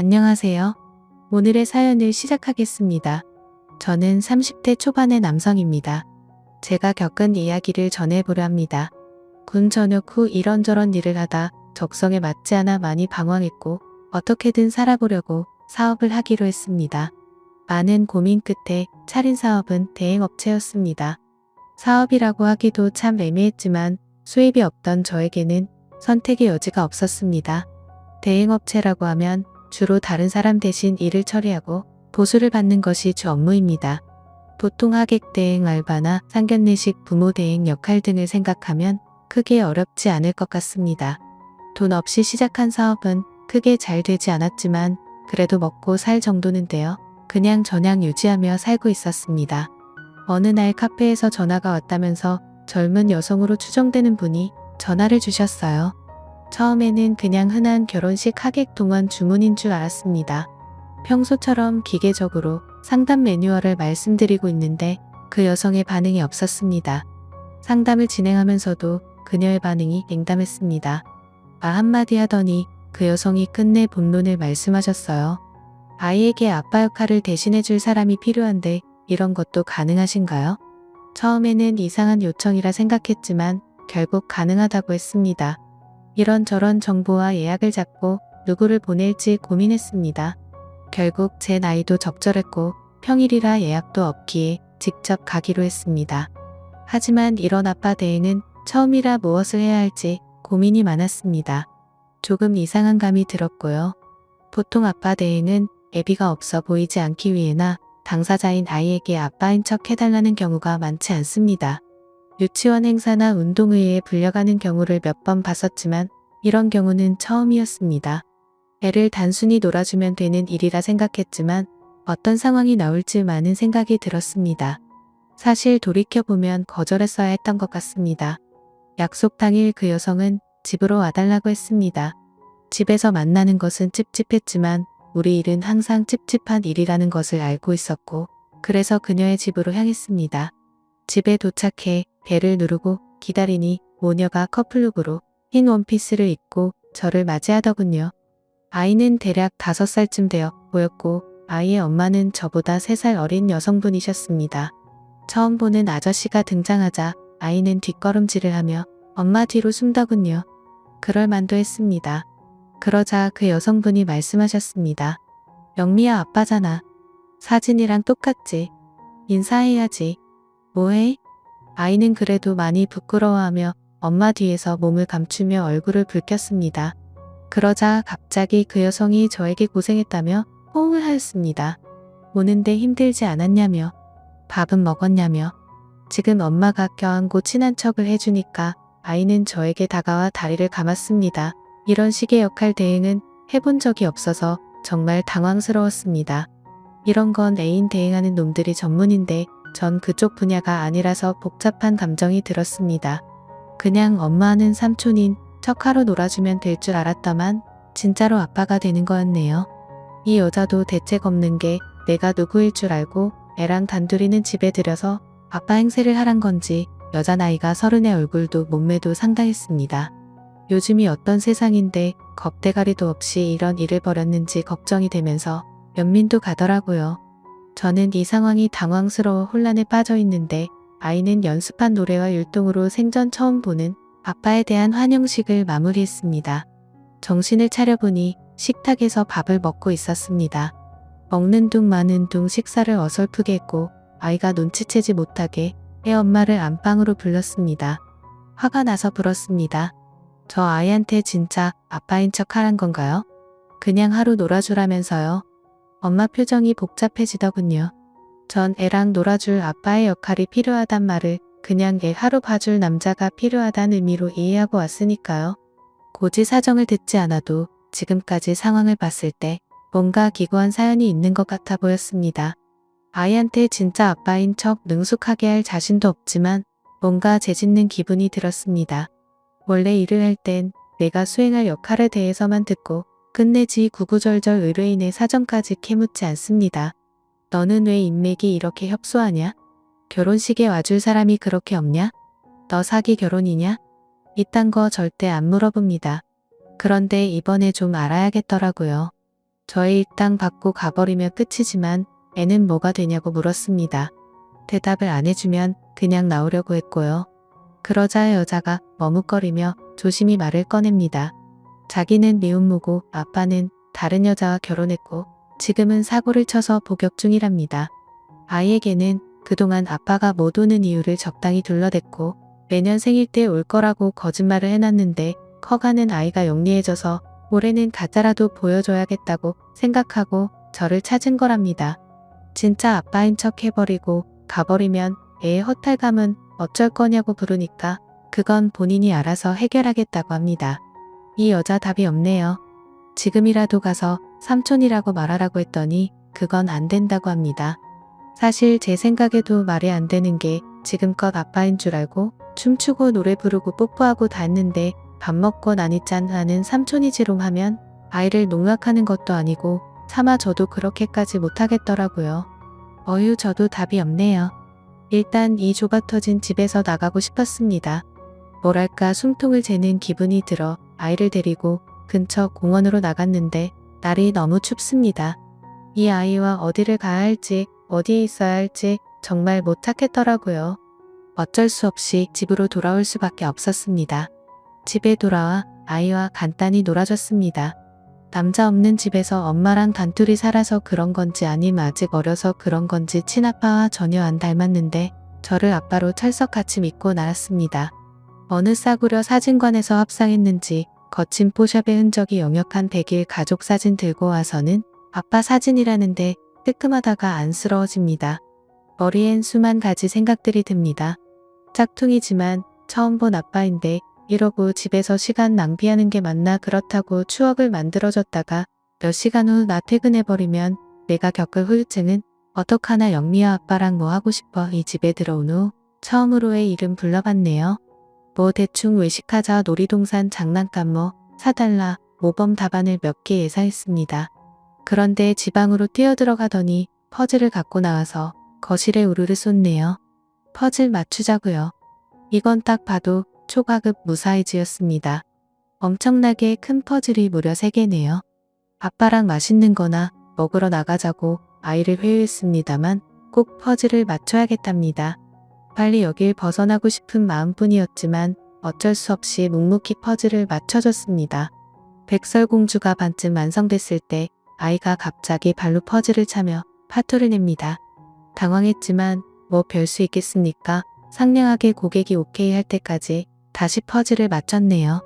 안녕하세요. 오늘의 사연을 시작하겠습니다. 저는 30대 초반의 남성입니다. 제가 겪은 이야기를 전해보려 합니다. 군 전역 후 이런저런 일을 하다 적성에 맞지 않아 많이 방황했고 어떻게든 살아보려고 사업을 하기로 했습니다. 많은 고민 끝에 차린 사업은 대행업체였습니다. 사업이라고 하기도 참 애매했지만 수입이 없던 저에게는 선택의 여지가 없었습니다. 대행업체라고 하면 주로 다른 사람 대신 일을 처리하고 보수를 받는 것이 주 업무입니다. 보통 하객 대행 알바나 상견례식 부모 대행 역할 등을 생각하면 크게 어렵지 않을 것 같습니다. 돈 없이 시작한 사업은 크게 잘 되지 않았지만 그래도 먹고 살 정도는 되어 그냥 저냥 유지하며 살고 있었습니다. 어느 날 카페에서 전화가 왔다면서 젊은 여성으로 추정되는 분이 전화를 주셨어요. 처음에는 그냥 흔한 결혼식 하객 동원 주문인 줄 알았습니다. 평소처럼 기계적으로 상담 매뉴얼을 말씀드리고 있는데 그 여성의 반응이 없었습니다. 상담을 진행하면서도 그녀의 반응이 냉담했습니다. 말 한마디 하더니 그 여성이 끝내 본론을 말씀하셨어요. 아이에게 아빠 역할을 대신해줄 사람이 필요한데 이런 것도 가능하신가요? 처음에는 이상한 요청이라 생각했지만 결국 가능하다고 했습니다. 이런저런 정보와 예약을 잡고 누구를 보낼지 고민했습니다. 결국 제 나이도 적절했고 평일이라 예약도 없기에 직접 가기로 했습니다. 하지만 이런 아빠 대행은 처음이라 무엇을 해야 할지 고민이 많았습니다. 조금 이상한 감이 들었고요. 보통 아빠 대행은 애비가 없어 보이지 않기 위해나 당사자인 아이에게 아빠인 척 해달라는 경우가 많지 않습니다. 유치원 행사나 운동회에 불려가는 경우를 몇 번 봤었지만 이런 경우는 처음이었습니다. 애를 단순히 놀아주면 되는 일이라 생각했지만 어떤 상황이 나올지 많은 생각이 들었습니다. 사실 돌이켜보면 거절했어야 했던 것 같습니다. 약속 당일 그 여성은 집으로 와달라고 했습니다. 집에서 만나는 것은 찝찝했지만 우리 일은 항상 찝찝한 일이라는 것을 알고 있었고 그래서 그녀의 집으로 향했습니다. 집에 도착해 벨을 누르고 기다리니 모녀가 커플룩으로 흰 원피스를 입고 저를 맞이하더군요. 아이는 대략 5살쯤 되어 보였고 아이의 엄마는 저보다 3살 어린 여성분이셨습니다. 처음 보는 아저씨가 등장하자 아이는 뒷걸음질을 하며 엄마 뒤로 숨더군요. 그럴 만도 했습니다. 그러자 그 여성분이 말씀하셨습니다. 영미야 아빠잖아. 사진이랑 똑같지. 인사해야지. 뭐해? 아이는 그래도 많이 부끄러워하며 엄마 뒤에서 몸을 감추며 얼굴을 붉혔습니다. 그러자 갑자기 그 여성이 저에게 고생했다며 호응을 하였습니다. 오는데 힘들지 않았냐며 밥은 먹었냐며 지금 엄마가 껴안고 친한 척을 해주니까 아이는 저에게 다가와 다리를 감았습니다. 이런 식의 역할 대행은 해본 적이 없어서 정말 당황스러웠습니다. 이런 건 애인 대행하는 놈들이 전문인데 전 그쪽 분야가 아니라서 복잡한 감정이 들었습니다. 그냥 엄마는 삼촌인 척하러 놀아주면 될 줄 알았더만 진짜로 아빠가 되는 거였네요. 이 여자도 대책 없는 게 내가 누구일 줄 알고 애랑 단둘이는 집에 들여서 아빠 행세를 하란 건지 여자 나이가 30의 얼굴도 몸매도 상당했습니다. 요즘이 어떤 세상인데 겁대가리도 없이 이런 일을 벌였는지 걱정이 되면서 연민도 가더라고요. 저는 이 상황이 당황스러워 혼란에 빠져 있는데 아이는 연습한 노래와 율동으로 생전 처음 보는 아빠에 대한 환영식을 마무리했습니다. 정신을 차려보니 식탁에서 밥을 먹고 있었습니다. 먹는 둥 마는 둥 식사를 어설프게 했고 아이가 눈치채지 못하게 애 엄마를 안방으로 불렀습니다. 화가 나서 불었습니다. 저 아이한테 진짜 아빠인 척 하란 건가요? 그냥 하루 놀아주라면서요. 엄마 표정이 복잡해지더군요. 전 애랑 놀아줄 아빠의 역할이 필요하단 말을 그냥 애 하루 봐줄 남자가 필요하다는 의미로 이해하고 왔으니까요. 굳이 사정을 듣지 않아도 지금까지 상황을 봤을 때 뭔가 기구한 사연이 있는 것 같아 보였습니다. 아이한테 진짜 아빠인 척 능숙하게 할 자신도 없지만 뭔가 재짓는 기분이 들었습니다. 원래 일을 할 땐 내가 수행할 역할에 대해서만 듣고 끝내지 구구절절 의뢰인의 사정까지 캐묻지 않습니다. 너는 왜 인맥이 이렇게 협소하냐? 결혼식에 와줄 사람이 그렇게 없냐? 너 사기 결혼이냐? 이딴 거 절대 안 물어봅니다. 그런데 이번에 좀 알아야겠더라고요. 저의 일당 받고 가버리면 끝이지만 애는 뭐가 되냐고 물었습니다. 대답을 안 해주면 그냥 나오려고 했고요. 그러자 여자가 머뭇거리며 조심히 말을 꺼냅니다. 자기는 미혼모고 아빠는 다른 여자와 결혼했고 지금은 사고를 쳐서 복역 중이랍니다. 아이에게는 그동안 아빠가 못 오는 이유를 적당히 둘러댔고 매년 생일 때 올 거라고 거짓말을 해놨는데 커가는 아이가 영리해져서 올해는 가짜라도 보여줘야겠다고 생각하고 저를 찾은 거랍니다. 진짜 아빠인 척 해버리고 가버리면 애의 허탈감은 어쩔 거냐고 부르니까 그건 본인이 알아서 해결하겠다고 합니다. 이 여자 답이 없네요. 지금이라도 가서 삼촌이라고 말하라고 했더니 그건 안 된다고 합니다. 사실 제 생각에도 말이 안 되는 게 지금껏 아빠인 줄 알고 춤추고 노래 부르고 뽀뽀하고 다 했는데 밥 먹고 나니 짠하는 삼촌이지롱 하면 아이를 농락하는 것도 아니고 차마 저도 그렇게까지 못하겠더라고요. 어휴 저도 답이 없네요. 일단 이 좁아터진 집에서 나가고 싶었습니다. 뭐랄까 숨통을 재는 기분이 들어 아이를 데리고 근처 공원으로 나갔는데 날이 너무 춥습니다. 이 아이와 어디를 가야 할지 어디에 있어야 할지 정말 못 찾겠더라고요. 어쩔 수 없이 집으로 돌아올 수밖에 없었습니다. 집에 돌아와 아이와 간단히 놀아줬습니다. 남자 없는 집에서 엄마랑 단둘이 살아서 그런 건지 아님 아직 어려서 그런 건지 친아빠와 전혀 안 닮았는데 저를 아빠로 철석같이 믿고 날았습니다. 어느 싸구려 사진관에서 합상했는지 거친 포샵의 흔적이 역력한 100일 가족 사진 들고 와서는 아빠 사진이라는데 뜨끔하다가 안쓰러워집니다. 머리엔 수만 가지 생각들이 듭니다. 짝퉁이지만 처음 본 아빠인데 이러고 집에서 시간 낭비하는 게 맞나 그렇다고 추억을 만들어줬다가 몇 시간 후 나 퇴근해버리면 내가 겪을 후유증은 어떡하나 영미야 아빠랑 뭐 하고 싶어 이 집에 들어온 후 처음으로 애 이름 불러봤네요. 뭐 대충 외식하자 놀이동산 장난감 뭐 사달라 모범 답안을 몇 개 예상했습니다. 그런데 지방으로 뛰어들어가더니 퍼즐을 갖고 나와서 거실에 우르르 쏟네요. 퍼즐 맞추자고요. 이건 딱 봐도 초과급 무사이즈였습니다. 엄청나게 큰 퍼즐이 무려 3개네요. 아빠랑 맛있는 거나 먹으러 나가자고 아이를 회유했습니다만 꼭 퍼즐을 맞춰야겠답니다. 빨리 여길 벗어나고 싶은 마음뿐이었지만 어쩔 수 없이 묵묵히 퍼즐을 맞춰줬습니다. 백설공주가 반쯤 완성됐을 때 아이가 갑자기 발로 퍼즐을 차며 파토를 냅니다. 당황했지만 뭐 별 수 있겠습니까? 상냥하게 고객이 오케이 할 때까지 다시 퍼즐을 맞췄네요.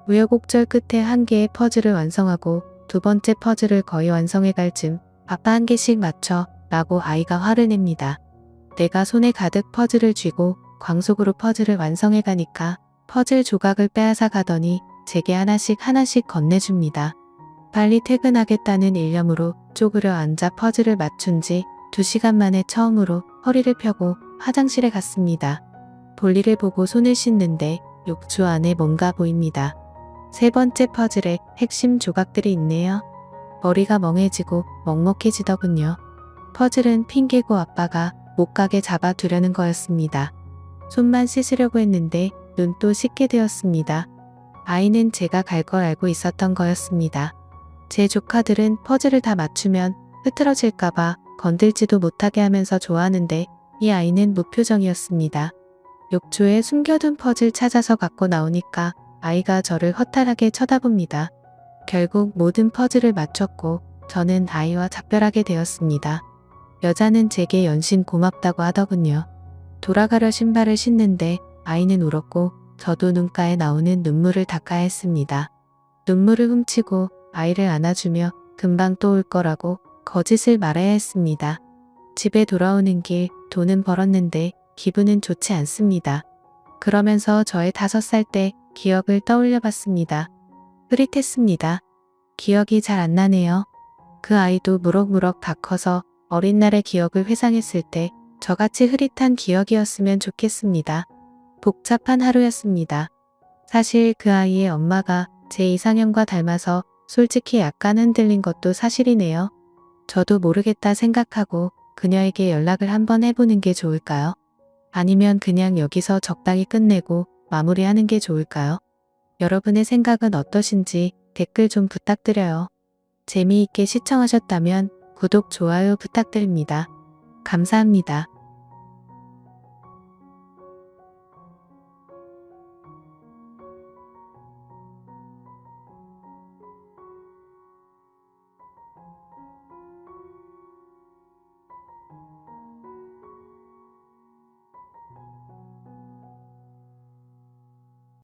우여곡절 끝에 한 개의 퍼즐을 완성하고 두 번째 퍼즐을 거의 완성해갈 즈음 아빠 한 개씩 맞춰 라고 아이가 화를 냅니다. 내가 손에 가득 퍼즐을 쥐고 광속으로 퍼즐을 완성해가니까 퍼즐 조각을 빼앗아 가더니 제게 하나씩 건네줍니다. 빨리 퇴근하겠다는 일념으로 쪼그려 앉아 퍼즐을 맞춘 지 2시간 만에 처음으로 허리를 펴고 화장실에 갔습니다. 볼일을 보고 손을 씻는데 욕조 안에 뭔가 보입니다. 세 번째 퍼즐에 핵심 조각들이 있네요. 머리가 멍해지고 먹먹해지더군요. 퍼즐은 핑계고 아빠가 못 가게 잡아두려는 거였습니다. 손만 씻으려고 했는데 눈도 씻게 되었습니다. 아이는 제가 갈 걸 알고 있었던 거였습니다. 제 조카들은 퍼즐을 다 맞추면 흐트러질까봐 건들지도 못하게 하면서 좋아하는데 이 아이는 무표정이었습니다. 욕조에 숨겨둔 퍼즐 찾아서 갖고 나오니까 아이가 저를 허탈하게 쳐다봅니다. 결국 모든 퍼즐을 맞췄고 저는 아이와 작별하게 되었습니다. 여자는 제게 연신 고맙다고 하더군요. 돌아가려 신발을 신는데 아이는 울었고 저도 눈가에 나오는 눈물을 닦아야 했습니다. 눈물을 훔치고 아이를 안아주며 금방 또 올 거라고 거짓을 말아야 했습니다. 집에 돌아오는 길 돈은 벌었는데 기분은 좋지 않습니다. 그러면서 저의 5살 때 기억을 떠올려 봤습니다. 흐릿했습니다. 기억이 잘 안 나네요. 그 아이도 무럭무럭 다 커서 어린 날의 기억을 회상했을 때 저같이 흐릿한 기억이었으면 좋겠습니다. 복잡한 하루였습니다. 사실 그 아이의 엄마가 제 이상형과 닮아서 솔직히 약간 흔들린 것도 사실이네요. 저도 모르겠다 생각하고 그녀에게 연락을 한번 해보는 게 좋을까요? 아니면 그냥 여기서 적당히 끝내고 마무리하는 게 좋을까요? 여러분의 생각은 어떠신지 댓글 좀 부탁드려요. 재미있게 시청하셨다면 구독, 좋아요 부탁드립니다. 감사합니다.